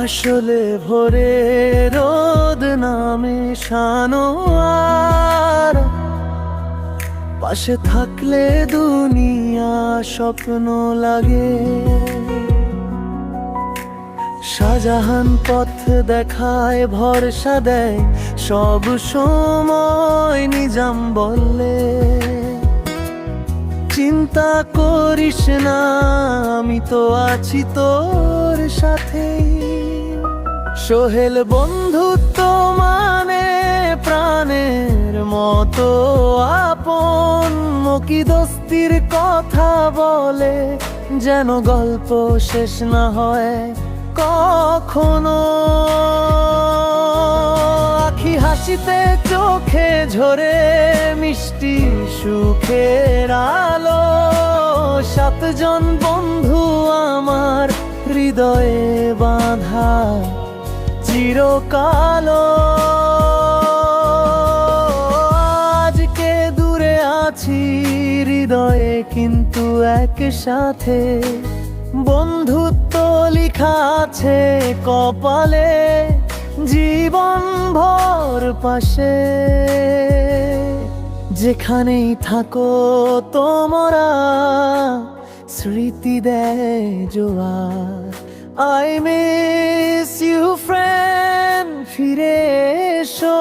আসলে ভোরে রোদ নামে শানো, আর পাশে থাকলে দুনিয়া স্বপ্ন লাগে। শাহজাহান পথ দেখায়, ভরসা দেয়, সব সময় নিজাম বললে চিন্তা করিস না, আমি তো আছি তোর সাথেই। সোহেল বন্ধুত্ব মানে প্রাণের মতো আপন, মকি দোস্তির কথা বলে যেন গল্প শেষ না হয় কখনো। আখি হাসিতে চোখে ঝরে মিষ্টি সুখের আলো, সাতজন বন্ধু আমার হৃদয়ে বাঁধা চিরকালো। আজকে দূরে আছি হৃদয়ে কিন্তু একসাথে, বন্ধুত্ব লিখা আছে কপালে, জীবন ভর পাশে। যেখানেই থাকো তোমরা স্মৃতি দেয় জোয়ার। I miss you friend, ফিরে এসো।